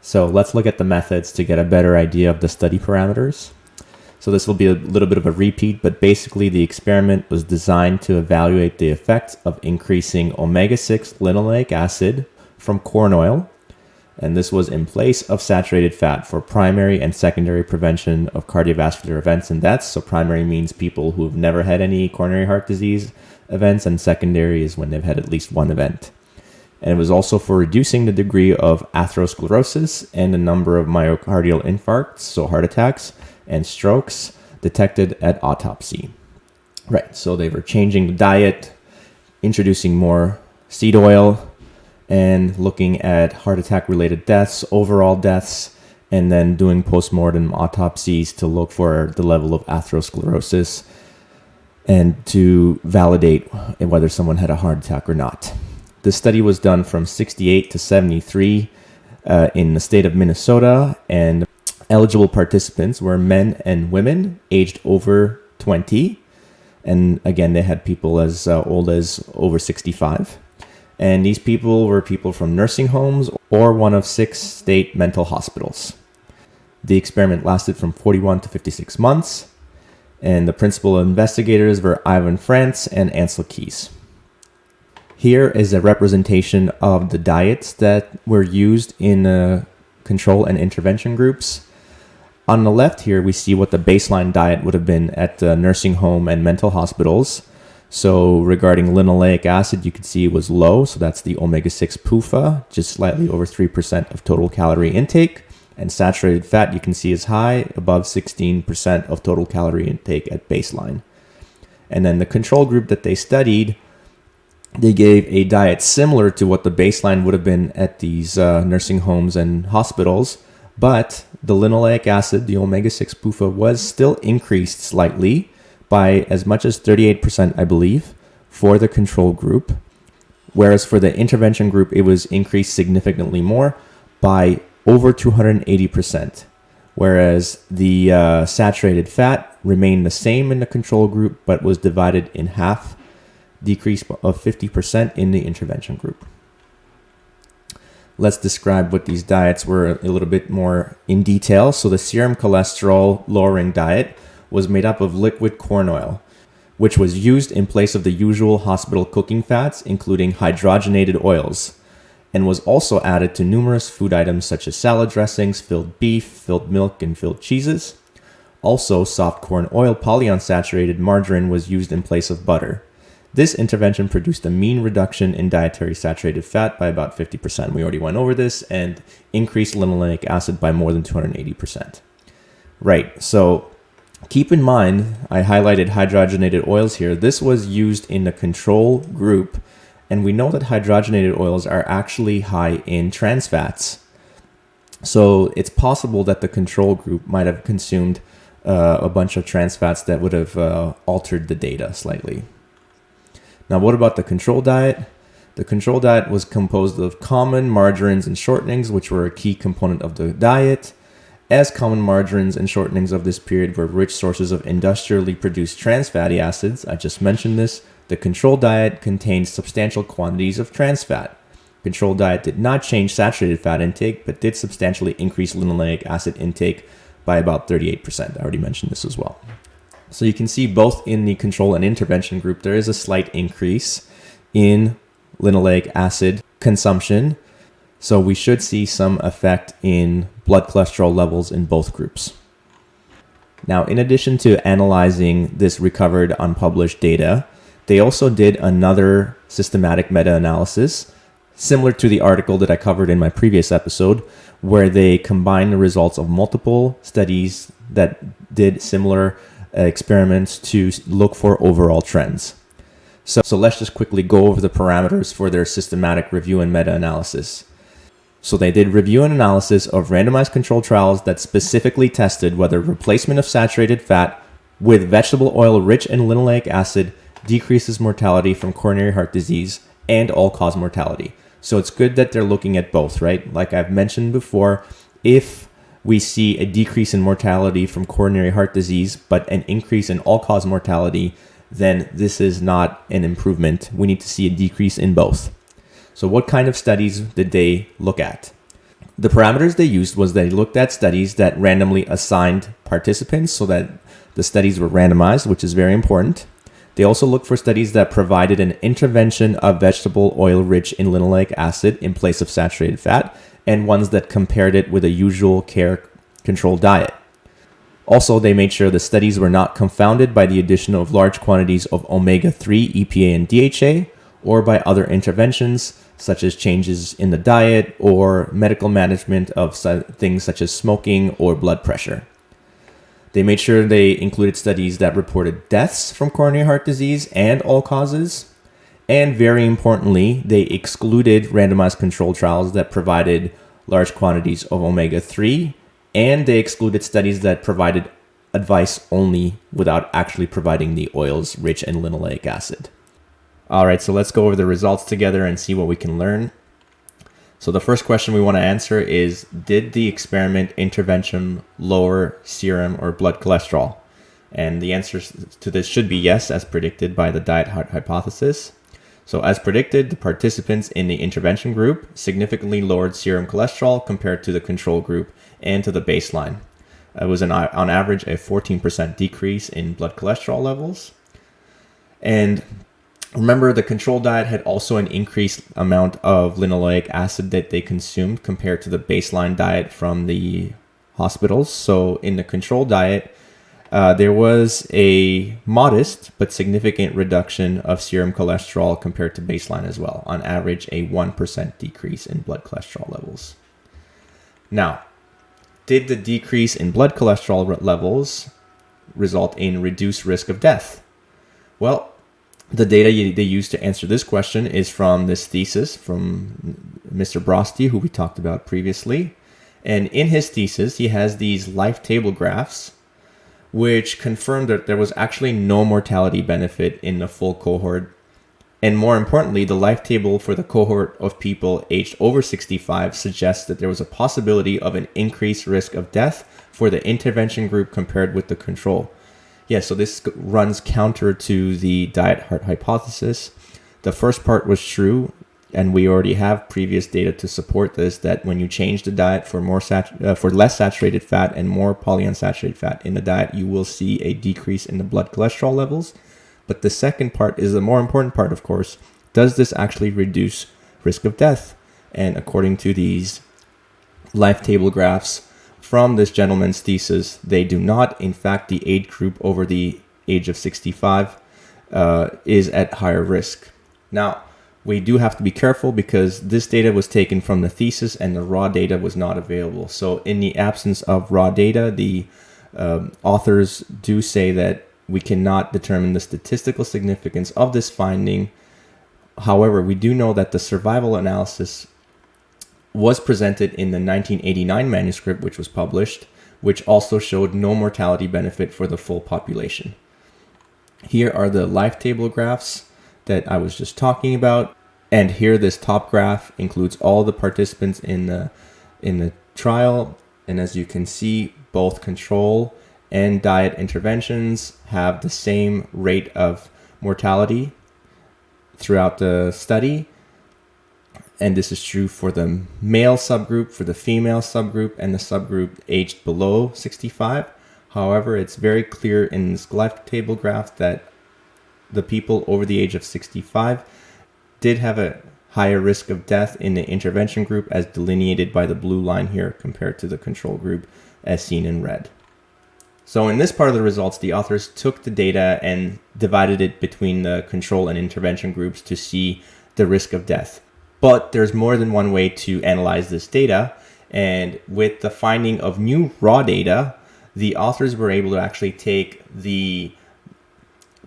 So let's look at the methods to get a better idea of the study parameters. So this will be a little bit of a repeat, but basically the experiment was designed to evaluate the effects of increasing omega-6 linoleic acid from corn oil, and this was in place of saturated fat for primary and secondary prevention of cardiovascular events and deaths. So primary means people who have never had any coronary heart disease events, and secondary is when they've had at least one event. And it was also for reducing the degree of atherosclerosis and the number of myocardial infarcts, so heart attacks, and strokes detected at autopsy. Right, so they were changing the diet, introducing more seed oil, and looking at heart attack related deaths, overall deaths, and then doing postmortem autopsies to look for the level of atherosclerosis and to validate whether someone had a heart attack or not. This study was done from 68 to 73 in the state of Minnesota, and eligible participants were men and women aged over 20. And again, they had people as old as over 65. And these people were people from nursing homes or one of 6 state mental hospitals. The experiment lasted from 41 to 56 months. And the principal investigators were Ivan France and Ansel Keys. Here is a representation of the diets that were used in control and intervention groups. On the left here, we see what the baseline diet would have been at the nursing home and mental hospitals. So regarding linoleic acid, you can see it was low. So that's the omega-6 PUFA, just slightly over 3% of total calorie intake. And saturated fat, you can see is high, above 16% of total calorie intake at baseline. And then the control group that they studied, they gave a diet similar to what the baseline would have been at these nursing homes and hospitals. But the linoleic acid, the omega-6 PUFA, was still increased slightly by as much as 38%, I believe, for the control group. Whereas for the intervention group, it was increased significantly more by over 280%. Whereas the saturated fat remained the same in the control group, but was divided in half, decrease of 50% in the intervention group. Let's describe what these diets were a little bit more in detail. So the serum cholesterol lowering diet was made up of liquid corn oil, which was used in place of the usual hospital cooking fats, including hydrogenated oils, and was also added to numerous food items such as salad dressings, filled beef, filled milk, and filled cheeses. Also, soft corn oil polyunsaturated margarine was used in place of butter. This intervention produced a mean reduction in dietary saturated fat by about 50%. We already went over this, and increased linoleic acid by more than 280%. Right, so keep in mind, I highlighted hydrogenated oils here. This was used in the control group, and we know that hydrogenated oils are actually high in trans fats. So it's possible that the control group might have consumed a bunch of trans fats that would have altered the data slightly. Now, what about the control diet? The control diet was composed of common margarines and shortenings, which were a key component of the diet. As common margarines and shortenings of this period were rich sources of industrially produced trans fatty acids, I just mentioned this, the control diet contained substantial quantities of trans fat. Control diet did not change saturated fat intake, but did substantially increase linoleic acid intake by about 38%. I already mentioned this as well. So you can see both in the control and intervention group, there is a slight increase in linoleic acid consumption. So we should see some effect in blood cholesterol levels in both groups. Now, in addition to analyzing this recovered unpublished data, they also did another systematic meta-analysis, similar to the article that I covered in my previous episode, where they combined the results of multiple studies that did similar experiments to look for overall trends. So let's just quickly go over the parameters for their systematic review and meta-analysis. So they did review and analysis of randomized controlled trials that specifically tested whether replacement of saturated fat with vegetable oil rich in linoleic acid decreases mortality from coronary heart disease and all-cause mortality. So it's good that they're looking at both, right? Like I've mentioned before, if we see a decrease in mortality from coronary heart disease, but an increase in all-cause mortality, then this is not an improvement. We need to see a decrease in both. So what kind of studies did they look at? The parameters they used was they looked at studies that randomly assigned participants so that the studies were randomized, which is very important. They also looked for studies that provided an intervention of vegetable oil rich in linoleic acid in place of saturated fat, and ones that compared it with a usual care control diet. Also, they made sure the studies were not confounded by the addition of large quantities of omega-3, EPA, and DHA, or by other interventions, such as changes in the diet or medical management of things such as smoking or blood pressure. They made sure they included studies that reported deaths from coronary heart disease and all causes. And very importantly, they excluded randomized controlled trials that provided large quantities of omega-3, and they excluded studies that provided advice only without actually providing the oils rich in linoleic acid. All right, so let's go over the results together and see what we can learn. So the first question we want to answer is, did the experiment intervention lower serum or blood cholesterol? And the answer to this should be yes, as predicted by the diet hypothesis. So as predicted, the participants in the intervention group significantly lowered serum cholesterol compared to the control group and to the baseline. It was on average a 14% decrease in blood cholesterol levels. And remember, the control diet had also an increased amount of linoleic acid that they consumed compared to the baseline diet from the hospitals. So in the control diet, there was a modest but significant reduction of serum cholesterol compared to baseline as well. On average, a 1% decrease in blood cholesterol levels. Now, did the decrease in blood cholesterol levels result in reduced risk of death? Well, the data they used to answer this question is from this thesis from Mr. Brosti, who we talked about previously. And in his thesis, he has these life table graphs, which confirmed that there was actually no mortality benefit in the full cohort. And more importantly, the life table for the cohort of people aged over 65 suggests that there was a possibility of an increased risk of death for the intervention group compared with the control. Yeah, so this runs counter to the diet hypothesis. The first part was true, and we already have previous data to support this, that when you change the diet for less saturated fat and more polyunsaturated fat in the diet, you will see a decrease in the blood cholesterol levels. But the second part is the more important part, of course. Does this actually reduce risk of death? And according to these life table graphs from this gentleman's thesis, they do not. In fact, the age group over the age of 65 is at higher risk. Now, we do have to be careful because this data was taken from the thesis and the raw data was not available. So in the absence of raw data, the authors do say that we cannot determine the statistical significance of this finding. However, we do know that the survival analysis was presented in the 1989 manuscript, which was published, which also showed no mortality benefit for the full population. Here are the life table graphs that I was just talking about. And here, this top graph includes all the participants in the trial. And as you can see, both control and diet interventions have the same rate of mortality throughout the study. And this is true for the male subgroup, for the female subgroup, and the subgroup aged below 65. However, it's very clear in this life table graph that the people over the age of 65 did have a higher risk of death in the intervention group, as delineated by the blue line here, compared to the control group as seen in red. So in this part of the results, the authors took the data and divided it between the control and intervention groups to see the risk of death. But there's more than one way to analyze this data. And with the finding of new raw data, the authors were able to actually take the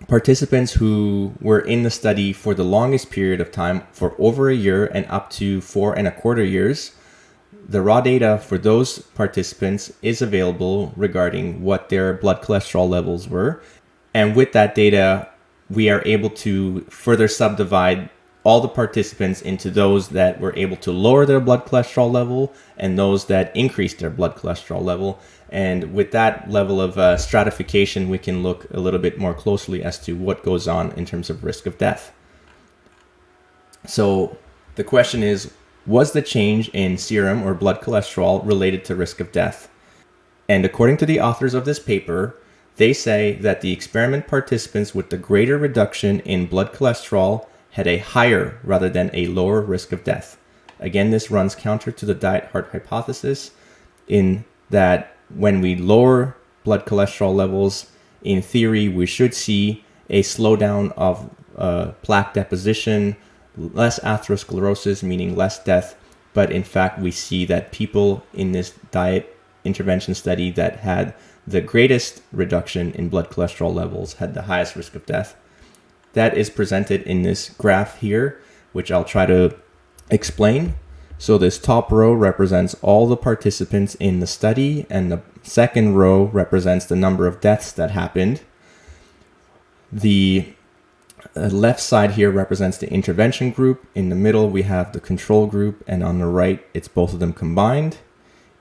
participants who were in the study for the longest period of time, for over a year and up to 4.25 years. The raw data for those participants is available regarding what their blood cholesterol levels were. And with that data, we are able to further subdivide all the participants into those that were able to lower their blood cholesterol level and those that increased their blood cholesterol level. And with that level of stratification, we can look a little bit more closely as to what goes on in terms of risk of death. So the question is, was the change in serum or blood cholesterol related to risk of death. And according to the authors of this paper, they say that the experiment participants with the greater reduction in blood cholesterol had a higher rather than a lower risk of death. Again, this runs counter to the diet heart hypothesis in that when we lower blood cholesterol levels, in theory, we should see a slowdown of plaque deposition, less atherosclerosis, meaning less death. But in fact, we see that people in this diet intervention study that had the greatest reduction in blood cholesterol levels had the highest risk of death. That is presented in this graph here, which I'll try to explain. So this top row represents all the participants in the study, and the second row represents the number of deaths that happened. The left side here represents the intervention group. In the middle, we have the control group, and on the right, it's both of them combined.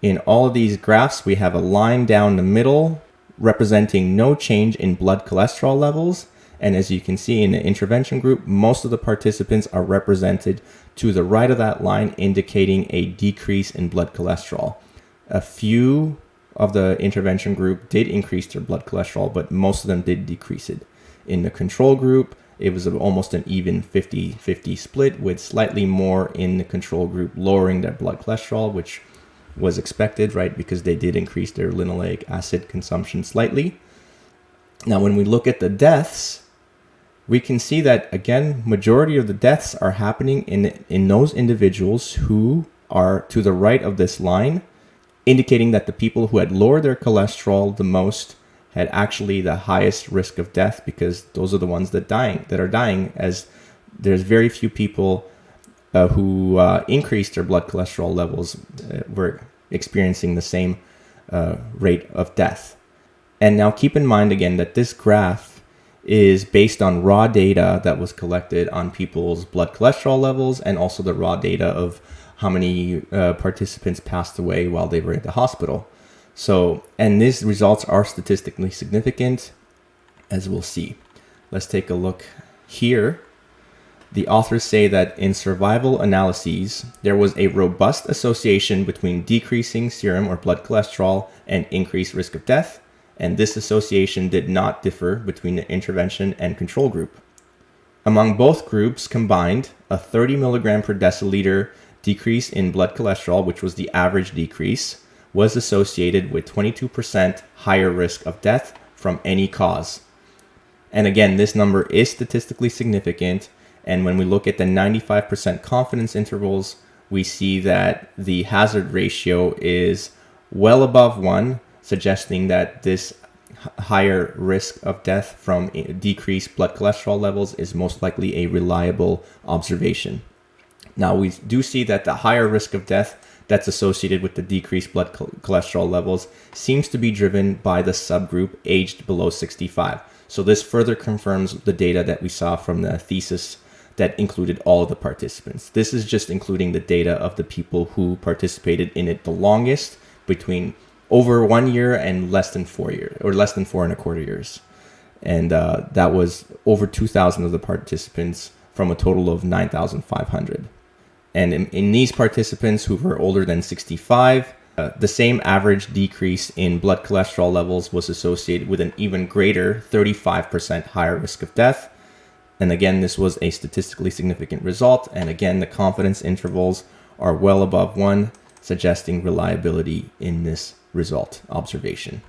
In all of these graphs, we have a line down the middle representing no change in blood cholesterol levels. And as you can see in the intervention group, most of the participants are represented to the right of that line, indicating a decrease in blood cholesterol. A few of the intervention group did increase their blood cholesterol, but most of them did decrease it. In the control group, it was almost an even 50-50 split, with slightly more in the control group lowering their blood cholesterol, which was expected, right? Because they did increase their linoleic acid consumption slightly. Now, when we look at the deaths, we can see that, again, majority of the deaths are happening in those individuals who are to the right of this line, indicating that the people who had lowered their cholesterol the most had actually the highest risk of death, because those are the ones that are dying, as there's very few people who increased their blood cholesterol levels were experiencing the same rate of death. And now keep in mind again that this graph is based on raw data that was collected on people's blood cholesterol levels, and also the raw data of how many participants passed away while they were in the hospital. So, and these results are statistically significant, as we'll see. Let's take a look here. The authors say that in survival analyses, there was a robust association between decreasing serum or blood cholesterol and increased risk of death, and this association did not differ between the intervention and control group. Among both groups combined, a 30 milligram per deciliter decrease in blood cholesterol, which was the average decrease, was associated with 22% higher risk of death from any cause. And again, this number is statistically significant. And when we look at the 95% confidence intervals, we see that the hazard ratio is well above 1, suggesting that this higher risk of death from decreased blood cholesterol levels is most likely a reliable observation. Now, we do see that the higher risk of death that's associated with the decreased blood cholesterol levels seems to be driven by the subgroup aged below 65. So this further confirms the data that we saw from the thesis that included all of the participants. This is just including the data of the people who participated in it the longest, between over 1 year and less than 4 years, or less than 4.25 years. And that was over 2,000 of the participants from a total of 9,500. And in these participants who were older than 65, the same average decrease in blood cholesterol levels was associated with an even greater 35% higher risk of death. And again, this was a statistically significant result. And again, the confidence intervals are well above 1, suggesting reliability in this result observation.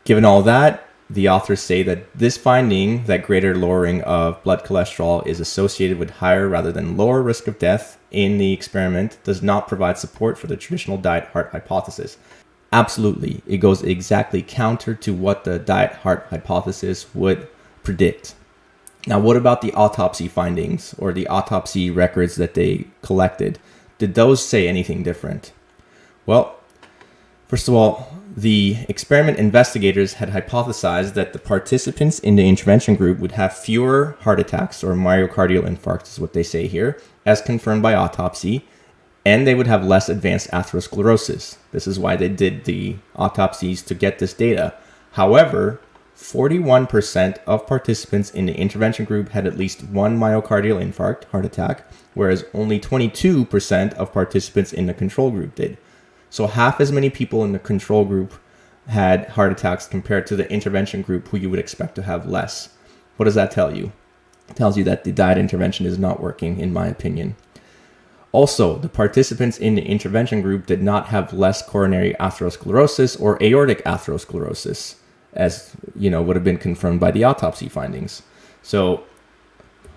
Given all that, the authors say that this finding, that greater lowering of blood cholesterol is associated with higher rather than lower risk of death in the experiment, does not provide support for the traditional diet heart hypothesis. Absolutely, it goes exactly counter to what the diet heart hypothesis would predict. Now, what about the autopsy findings, or the autopsy records that they collected? Did those say anything different? Well, first of all, the experiment investigators had hypothesized that the participants in the intervention group would have fewer heart attacks, or myocardial infarcts is what they say here, as confirmed by autopsy, and they would have less advanced atherosclerosis. This is why they did the autopsies, to get this data. However, 41% of participants in the intervention group had at least one myocardial infarct, heart attack, whereas only 22% of participants in the control group did. So half as many people in the control group had heart attacks compared to the intervention group, who you would expect to have less. What does that tell you? It tells you that the diet intervention is not working, in my opinion. Also, the participants in the intervention group did not have less coronary atherosclerosis or aortic atherosclerosis, as would have been confirmed by the autopsy findings. So,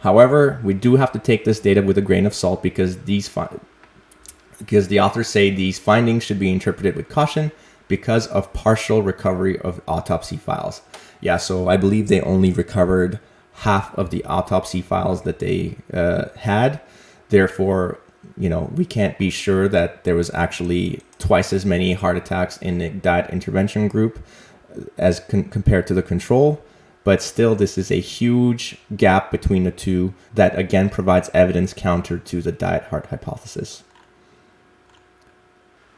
however, we do have to take this data with a grain of salt because the authors say these findings should be interpreted with caution because of partial recovery of autopsy files. Yeah, so I believe they only recovered half of the autopsy files that they had. Therefore, we can't be sure that there was actually twice as many heart attacks in the diet intervention group as compared to the control. But still, this is a huge gap between the two that again provides evidence counter to the diet heart hypothesis.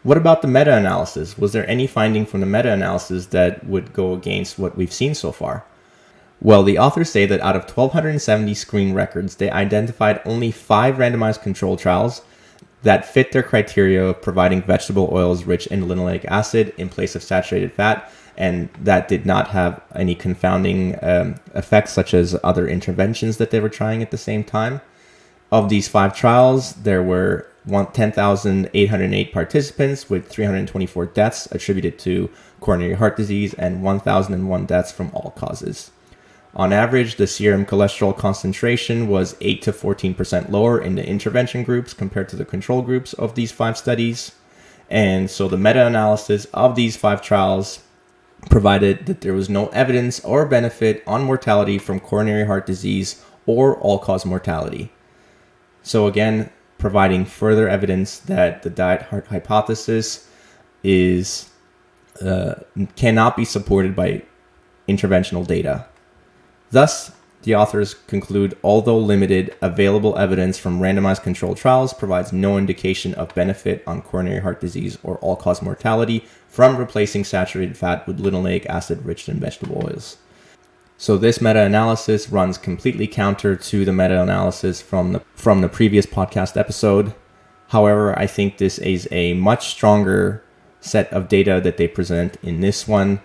What about the meta-analysis? Was there any finding from the meta-analysis that would go against what we've seen so far? Well, the authors say that out of 1,270 screen records, they identified only 5 randomized control trials that fit their criteria of providing vegetable oils rich in linoleic acid in place of saturated fat, and that did not have any confounding effects such as other interventions that they were trying at the same time. Of these 5 trials, there were 10,808 participants with 324 deaths attributed to coronary heart disease and 1,001 deaths from all causes. On average, the serum cholesterol concentration was 8 to 14% lower in the intervention groups compared to the control groups of these 5 studies. And so the meta-analysis of these 5 trials provided that there was no evidence or benefit on mortality from coronary heart disease or all-cause mortality. So again, providing further evidence that the diet heart hypothesis cannot be supported by interventional data. Thus, the authors conclude, although limited, available evidence from randomized controlled trials provides no indication of benefit on coronary heart disease or all-cause mortality from replacing saturated fat with linoleic acid rich in vegetable oils. So this meta-analysis runs completely counter to the meta-analysis from the previous podcast episode. However, I think this is a much stronger set of data that they present in this one,